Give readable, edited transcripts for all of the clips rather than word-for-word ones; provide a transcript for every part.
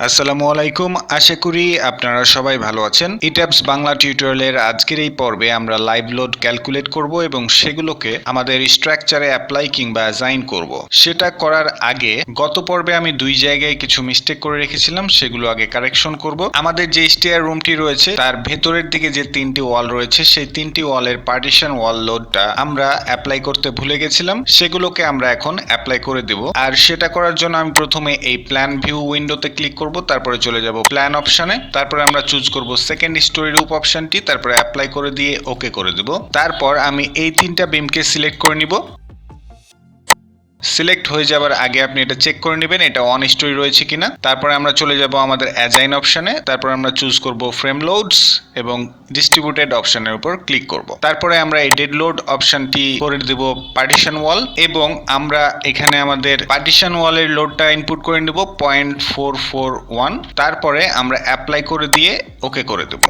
আসসালামু আলাইকুম, আশা করি আপনারা সবাই ভালো আছেন। ইট্যাবস বাংলা টিউটোরিয়ালের আজকের এই পর্বে আমরা লাইভ লোড ক্যালকুলেট করব এবং সেগুলোকে আমাদের স্ট্রাকচারে অ্যাপ্লাই কিংবা অ্যাসাইন করব। সেটা করার আগে গত পর্বে আমি দুই জায়গায় কিছু মিস্টেক করে রেখেছিলাম, সেগুলো আগে কারেকশন করব। আমাদের যে স্টেয়ার রুমটি রয়েছে তার ভেতরের দিকে যে তিনটি ওয়াল রয়েছে সেই তিনটি ওয়ালের পার্টিশন ওয়াল লোডটা আমরা অ্যাপ্লাই করতে ভুলে গেছিলাম, সেগুলোকে আমরা এখন অ্যাপ্লাই করে দেব। আর সেটা করার জন্য আমি প্রথমে এই প্ল্যান ভিউ উইন্ডোতে ক্লিক করব, তারপরে চলে যাব প্ল্যান অপশনে, তারপরে আমরা চুজ করব সেকেন্ড স্টোরি রুফ অপশনটি, তারপরে অ্যাপ্লাই করে দিয়ে ওকে করে দেব। তারপর আমি এই তিনটা বিমকে সিলেক্ট করে নিব। সিলেক্ট হয়ে যাবার আগে আপনি এটা চেক করে নেবেন এটা অন স্টোরি রয়েছে কিনা। তারপরে আমরা চলে যাব আমাদের অ্যাজাইন অপশনে, তারপর আমরা চুজ করব ফ্রেম লোডস এবং ডিস্ট্রিবিউটেড অপশনের উপর ক্লিক করব। তারপরে আমরা এই ডেড লোড অপশনটি করে দেব পার্টিশন ওয়াল এবং আমরা এখানে আমাদের পার্টিশন ওয়ালের লোডটা ইনপুট করে নেব 0.441। তারপরে আমরা অ্যাপ্লাই করে দিয়ে ওকে করে দেব।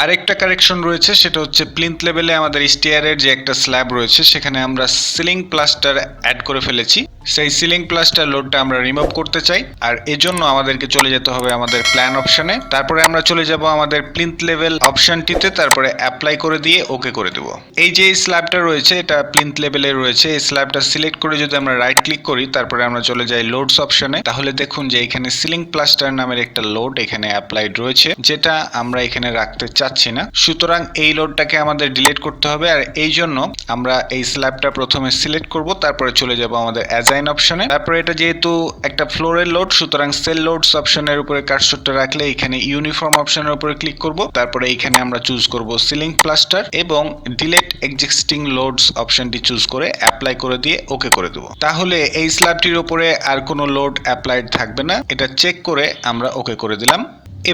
আরেকটা কারেকশন রয়েছে, সেটা হচ্ছে প্লিন্থ লেভেলে আমাদের স্টেয়ারের যে একটা স্ল্যাব রয়েছে সেখানে আমরা সিলিং প্লাস্টার অ্যাড করে ফেলেছি। সেই সিলিং প্লাস্টার লোডটা আমরা রিমুভ করতে চাই, আর এজন্য আমাদেরকে চলে যেতে হবে আমাদের প্ল্যান অপশনে, তারপরে আমরা চলে যাব আমাদের প্লিন্থ লেভেল অপশনটিতে, তারপরে অ্যাপ্লাই করে দিয়ে ওকে করে দেব। এই যে স্ল্যাবটা রয়েছে এটা প্লিন্থ লেভেলে রয়েছে, এই স্ল্যাবটা সিলেক্ট করে যদি আমরা রাইট ক্লিক করি, তারপরে আমরা চলে যাই লোডস অপশনে, তাহলে দেখুন যে এখানে সিলিং প্লাস্টার নামের একটা লোড এখানে অ্যাপ্লাইড রয়েছে, যেটা আমরা এখানে রাখতে চাচ্ছি না। সুতরাং এই লোডটাকে আমাদের ডিলিট করতে হবে, আর এই জন্য আমরা এই স্ল্যাবটা প্রথমে সিলেক্ট করব, তারপরে চলে যাব আমাদের অ্যাসাইন অপশনে। তারপরে এটা যেহেতু একটা ফ্লোরের লোড, সুতরাং সেল লোডস অপশনের উপরে কার্সরটা রাখলে এখানে ইউনিফর্ম অপশনের উপরে ক্লিক করব, তারপরে এখানে আমরা চুজ করব সিলিং প্লাস্টার এবং ডিলিট এক্সিস্টিং লোডস অপশনটি চুজ করে অ্যাপ্লাই করে দিয়ে ওকে করে দেব। তাহলে এই স্ল্যাবটির উপরে আর কোনো লোড অ্যাপ্লাইড থাকবে না। এটা চেক করে আমরা ওকে করে দিলাম।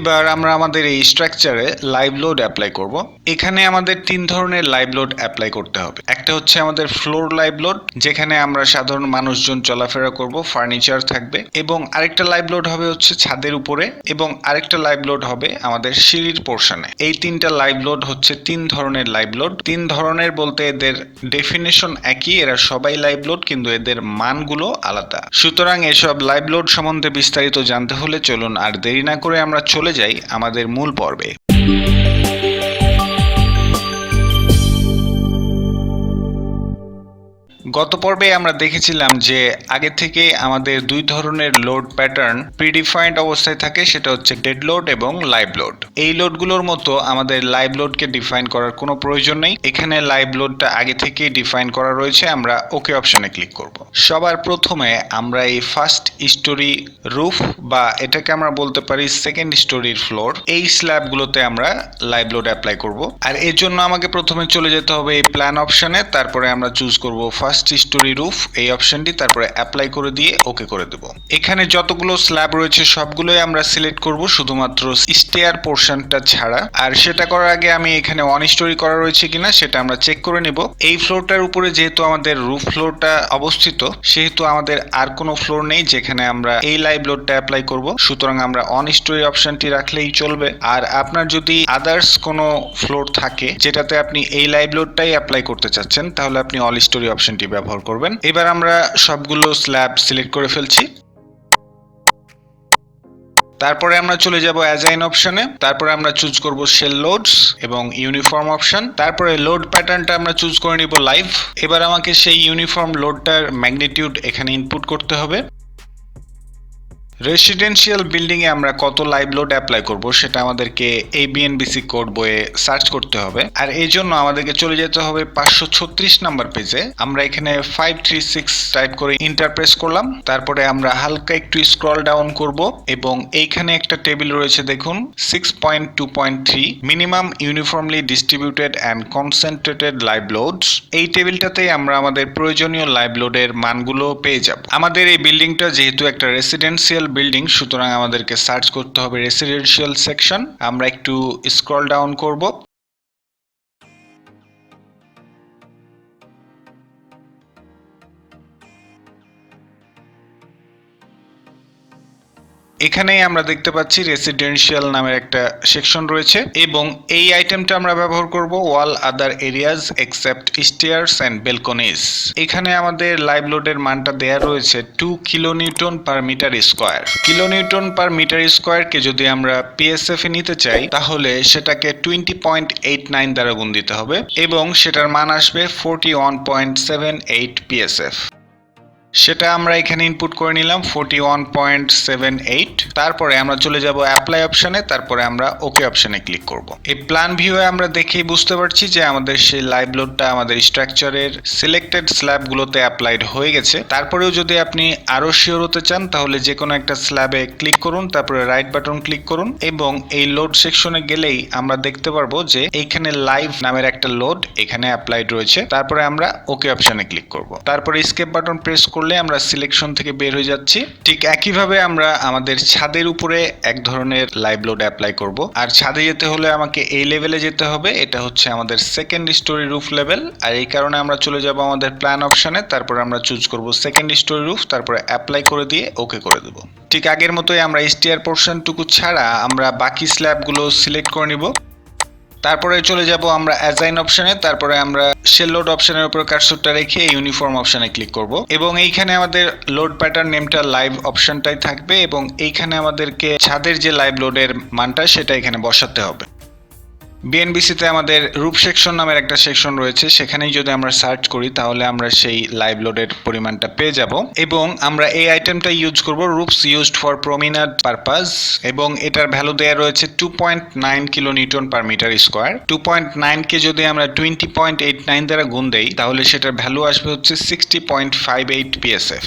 এবার আমরা আমাদের এই স্ট্রাকচারে লাইভ লোড অ্যাপ্লাই করব। এখানে আমাদের তিন ধরনের লাইভ লোড অ্যাপ্লাই করতে হবে। একটা হচ্ছে আমাদের ফ্লোর লাইভ লোড, যেখানে আমরা সাধারণ মানুষজন চলাফেরা করব, ফার্নিচার থাকবে, এবং আরেকটা লাইভ লোড হবে হচ্ছে ছাদের উপরে, এবং আরেকটা লাইভ লোড হবে আমাদের সিঁড়ির পোর্শনে। এই তিনটা লাইভ লোড হচ্ছে তিন ধরনের লাইভ লোড। তিন ধরনের বলতে এদের ডেফিনেশন একই, এরা সবাই লাইভ লোড, কিন্তু এদের মানগুলো আলাদা। সুতরাং এসব লাইভ লোড সম্বন্ধে বিস্তারিত জানতে হলে চলুন আর দেরি না করে আমরা চলে যাই আমাদের মূল পর্বে। গত পর্বে আমরা দেখেছিলাম যে আগে থেকে আমাদের দুই ধরনের লোড প্যাটার্ন প্রিডিফাইন্ড অবস্থায় থাকে, সেটা হচ্ছে ডেড লোড এবং লাইভ লোড। এই লোডগুলোর মতো আমাদের লাইভ লোডকে ডিফাইন করার কোনো প্রয়োজন নেই। এখানে লাইভ লোডটা আগে থেকেই ডিফাইন করা রয়েছে। আমরা ওকে অপশনে ক্লিক করব। সবার প্রথমে আমরা এই ফার্স্ট স্টোরি রুফ, বা এটাকে আমরা বলতে পারি সেকেন্ড স্টোরির ফ্লোর, এই স্ল্যাবগুলোতে আমরা লাইভ লোড অ্যাপ্লাই করব। আর এর জন্য আমাকে প্রথমে চলে যেতে হবে এই প্ল্যান অপশনে, তারপরে আমরা চুজ করব ফার্স্ট স্টোরি রুফ এই অপশনটি, তারপরে অ্যাপ্লাই করে দিয়ে ওকে করে দেব। এখানে যতগুলো স্ল্যাব রয়েছে সবগুলোই আমরা সিলেক্ট করব, শুধুমাত্র স্টেয়ার পোর্শনটা ছাড়া। আর সেটা করার আগে আমি এখানে ওয়ান স্টোরি করা রয়েছে কিনা সেটা আমরা চেক করে নেব। এই ফ্লোরটার উপরে যেহেতু আমাদের রুফ ফ্লোরটা অবস্থিত, সেহেতু আমাদের আর কোনো ফ্লোর নেই যেখানে আমরা এই লাইভ লোডটা অ্যাপ্লাই করব, সুতরাং আমরা অন স্টোরি অপশনটি রাখলেই চলবে। আর আপনার যদি আদার্স কোনো ফ্লোর থাকে যেটাতে আপনি এই লাইভ লোডটাই অ্যাপ্লাই করতে চাচ্ছেন, তাহলে আপনি অল স্টোরি অপশনটি ব্যবহার করবেন। এবার আমরা সবগুলো স্ল্যাব সিলেক্ট করে ফেলছি। তারপরে আমরা চলে যাব অ্যাসাইন অপশনে, তারপরে আমরা চুজ করব শেল লোডস এবং ইউনিফর্ম অপশন, তারপরে লোড প্যাটার্নটা আমরা চুজ করে নিব লাইভ। এবার আমাকে সেই ইউনিফর্ম লোডটার ম্যাগনিটিউড এখানে ইনপুট করতে হবে। রেসিডেন্সিয়াল বিল্ডিং এ আমরা কত লাইভ লোড অ্যাপ্লাই করব সেটা আমাদেরকে এই বিএনবিসি কোড বইয়ে সার্চ করতে হবে, আর এই জন্য আমাদেরকে চলে যেতে হবে 536 নাম্বার পেজে। আমরা এখানে 536 টাইপ করে ইন্টার প্রেস করলাম, তারপরে আমরা হালকা একটু স্ক্রল ডাউন করব এবং এইখানে একটা টেবিল রয়েছে দেখুন 6.2.3 minimum uniformly distributed and concentrated live loads. এই টেবিলটাতেই আমরা আমাদের প্রয়োজনীয় লাইভ লোডের মানগুলো পেয়ে যাব। আমাদের এই বিল্ডিংটা যেহেতু একটা রেসিডেন্সিয়াল বিল্ডিং, সুতরাং আমাদেরকে সার্চ করতে হবে রেসিডেন্সিয়াল সেকশন। আমরা একটু স্ক্রল ডাউন করব। এখানেই আমরা দেখতে পাচ্ছি রেসিডেন্সিয়াল নামের একটা সেকশন রয়েছে এবং এই আইটেমটা আমরা ব্যবহার করব all other areas except stairs and balconies. এখানে আমাদের লাইভ লোডের মানটা দেয়া রয়েছে 2 kilonewton per metre square. Kilonewton per metre স্কয়ারকে যদি আমরা পিএসএফ এ নিতে চাই তাহলে সেটাকে 20.89 দ্বারা গুণ দিতে হবে এবং সেটার মান আসবে 41.78 পিএসএফ। সেটা আমরা এখানে ইনপুট করে নিলাম 41.78। তারপরে আমরা চলে যাব অ্যাপ্লাই অপশনে, তারপরে আমরা ওকে অপশনে ক্লিক করব। এই প্ল্যান ভিউয়ে আমরা দেখেই বুঝতে পারছি যে আমাদের সেই লাইভ লোডটা আমাদের স্ট্রাকচারের সিলেক্টেড স্ল্যাবগুলোতে অ্যাপ্লাইড হয়ে গেছে। তারপরেও যদি আপনি আরো শিওর হতে চান তাহলে যে কোনো একটা স্ল্যাবে ক্লিক করুন, তারপরে রাইট বাটন ক্লিক করুন এবং এই লোড সেকশনে গেলেই আমরা দেখতে পারবো যে এইখানে লাইভ নামের একটা লোড এখানে অ্যাপ্লাইড রয়েছে। তারপরে আমরা ওকে অপশনে ক্লিক করব। তারপরে এসকেপ বাটন প্রেস করলে আমরা সিলেকশন থেকে বের হয়ে যাচ্ছি। ঠিক একইভাবে আমরা আমাদের ছাদের উপরে এক ধরনের লাইভ লোড অ্যাপ্লাই করব। আর ছাদে যেতে হলে আমাকে এই লেভেলে যেতে হবে, এটা হচ্ছে আমাদের সেকেন্ড স্টোরি রুফ লেভেল। আর এই কারণে আমরা চলে যাব আমাদের প্ল্যান অপশনে, তারপরে আমরা চুজ করব সেকেন্ড স্টোরি রুফ, তারপরে অ্যাপ্লাই করে দিয়ে ওকে করে দেব। ঠিক আগের মতোই আমরা স্টিয়ার পোর্শনটুকু ছাড়া আমরা বাকি স্ল্যাবগুলো সিলেক্ট করে নিব। তারপরে চলে যাব আমরা অ্যাসাইন অপশনে, তারপরে আমরা শেল লোড অপশনের উপর কার্সরটা রেখে ইউনিফর্ম অপশনে ক্লিক করব এবং এইখানে আমাদের লোড প্যাটার্ন নেমটা লাইভ অপশনটাই থাকবে এবং এইখানে আমাদেরকে ছাদের যে লাইভ লোডের মানটা সেটা এখানে বসাতে হবে। বিএনবিসিতে আমাদের রুফ সেকশন নামের একটা সেকশন রয়েছে, সেখানেই যদি আমরা সার্চ করি তাহলে আমরা সেই লাইভ লোডের পরিমাণটা পেয়ে যাব এবং আমরা এই আইটেমটা ইউজ করব রুফস ইউজড ফর প্রমিনাড পারপাস এবং এটার ভ্যালু দেয়া রয়েছে 2.9 কিলোনিউটন পার মিটার স্কয়ার। 2.9 কে যদি আমরা 20.89 দ্বারা গুণ দেই তাহলে সেটার ভ্যালু আসবে হচ্ছে 60.58 পিএসএফ।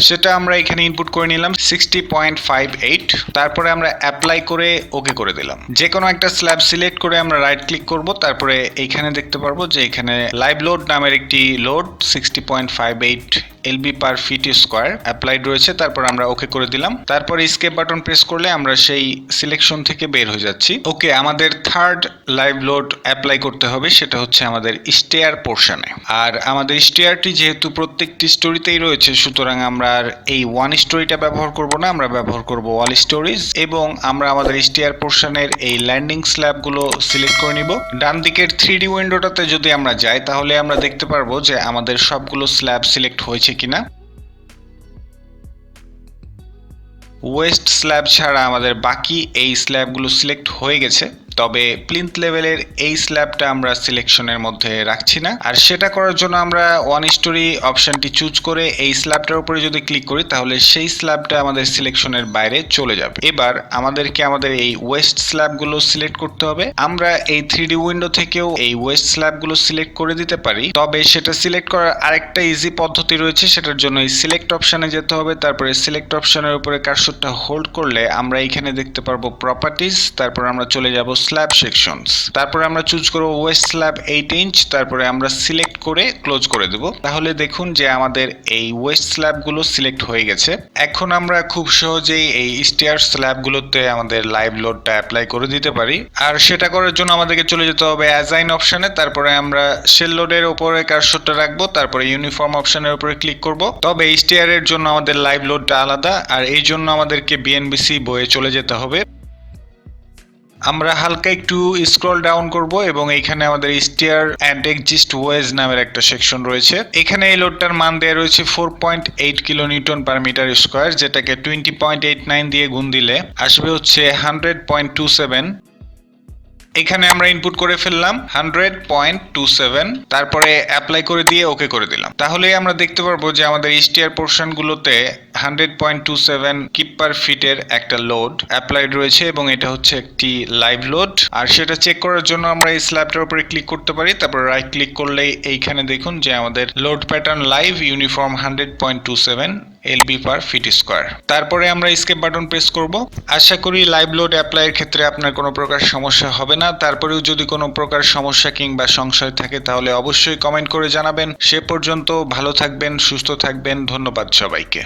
সেটা আমরা এখানে ইনপুট করে নিলাম 60.58। তারপরে আমরা অ্যাপ্লাই করে ওকে করে দিলাম। যে কোনো একটা স্ল্যাব সিলেক্ট করে আমরা রাইট ক্লিক করব, তারপরে এইখানে দেখতে পারবো যে এখানে লাইভ লোড নামের একটি লোড 60.58 এলবি পার ফিট স্কয়ার অ্যাপ্লাইড রয়েছে। তারপর আমরা ওকে করে দিলাম। তারপর এসকেপ বাটন প্রেস করলে আমরা সেই সিলেকশন থেকে বের হয়ে যাচ্ছি। ওকে, আমাদের থার্ড লাইভ লোড অ্যাপ্লাই করতে হবে, সেটা হচ্ছে আমাদের স্টেয়ার পোর্শনে। আর আমাদের স্টেয়ারটি যেহেতু প্রত্যেকটি স্টোরিতেই রয়েছে সুতরাং আমরা আর এই ওয়ান স্টোরিটা ব্যবহার করব না, আমরা ব্যবহার করব ওয়াল স্টোরিজ এবং আমরা আমাদের স্টেয়ার পোর্শনের এই ল্যান্ডিং স্ল্যাবগুলো সিলেক্ট করে নিব। ডান দিকের 3D উইন্ডোটাতে যদি আমরা যাই তাহলে আমরা দেখতে পারবো যে আমাদের সবগুলো স্ল্যাব সিলেক্ট হয়েছে কিনা। ওয়েস্ট স্ল্যাব ছাড়া আমাদের বাকি এই স্ল্যাবগুলো সিলেক্ট হয়ে গেছে, তবে প্লিন্থ লেভেলের এই স্ল্যাবটা আমরা সিলেকশনের মধ্যে রাখছি না। আর সেটা করার জন্য আমরা ওয়ান স্টোরি অপশনটি চুজ করে এই স্ল্যাবটার উপরে যদি ক্লিক করি তাহলে সেই স্ল্যাবটা আমাদের সিলেকশনের বাইরে চলে যাবে। এবার আমাদেরকে আমাদের এই ওয়েস্ট স্ল্যাবগুলো সিলেক্ট করতে হবে। আমরা এই 3D উইন্ডো থেকেও এই ওয়েস্ট স্ল্যাবগুলো সিলেক্ট করে দিতে পারি, তবে সেটা সিলেক্ট করার আরেকটা ইজি পদ্ধতি রয়েছে। সেটার জন্য এই সিলেক্ট অপশনে যেতে হবে, তারপরে সিলেক্ট অপশনের উপরে কার্সরটা হোল্ড করলে আমরা এখানে দেখতে পারবো প্রপার্টিজ, তারপর আমরা চলে যাব স্ল্যাব সেকশনস, তারপরে আমরা চুজ করব ওয়েস্ট স্ল্যাব 8 ইঞ্চ, তারপরে আমরা সিলেক্ট করে ক্লোজ করে দেব। তাহলে দেখুন যে আমাদের এই ওয়েস্ট স্ল্যাবগুলো সিলেক্ট হয়ে গেছে। এখন আমরা খুব সহজেই এই স্টেয়ার স্ল্যাবগুলোতে আমাদের লাইভ লোডটা অ্যাপ্লাই করে দিতে পারি। আর সেটা করার জন্য আমাদেরকে চলে যেতে হবে অ্যাসাইন অপশনে, তারপরে আমরা শেল লোডের উপরে কার্সরটা রাখবো, তারপরে ইউনিফর্ম অপশনের উপরে ক্লিক করব। তবে স্টেয়ারের জন্য আমাদের লাইভ লোডটা আলাদা, আর এই জন্য আমাদেরকে বিএনবিসি বইয়ে চলে যেতে হবে। আমরা হালকা একটু স্ক্রল ডাউন করব এবং এখানে আমাদের স্টেয়ার অ্যান্ড এক্সিস্ট ওয়েজ নামের একটা সেকশন রয়েছে। এখানে এই লোডটার মান দেওয়া রয়েছে 4.8 কিলোনিউটন পার মিটার স্কয়ার, যেটাকে 20.89 দিয়ে গুণ দিলে আসবে হচ্ছে 100.27। এখানে আমরা ইনপুট করে ফেললাম 100.27, তারপরে অ্যাপ্লাই করে দিয়ে ওকে করে দিলাম। তাহলেই আমরা দেখতে পারবো যে আমাদের স্টেয়ার পোর্শনগুলোতে 100.27 কিপ পার ফিটের একটা লোড অ্যাপ্লাইড রয়েছে এবং এটা হচ্ছে একটি লাইভ লোড। আর সেটা চেক করার জন্য আমরা এই স্ল্যাবটার উপরে ক্লিক করতে পারি, তারপর রাইট ক্লিক করলেই এইখানে দেখুন যে আমাদের load pattern live uniform 100.27 LB পার ফিট স্কয়ার। তারপরে আমরা এসকেপ বাটন প্রেস করব। আশা করি লাইভ লোড অ্যাপ্লাইয়ের ক্ষেত্রে আপনার কোনো প্রকার সমস্যা হবে না। তারপরেও যদি কোনো প্রকার সমস্যা কিংবা সংশয় থাকে তাহলে অবশ্যই কমেন্ট করে জানাবেন। সে পর্যন্ত ভালো থাকবেন, সুস্থ থাকবেন। ধন্যবাদ সবাইকে।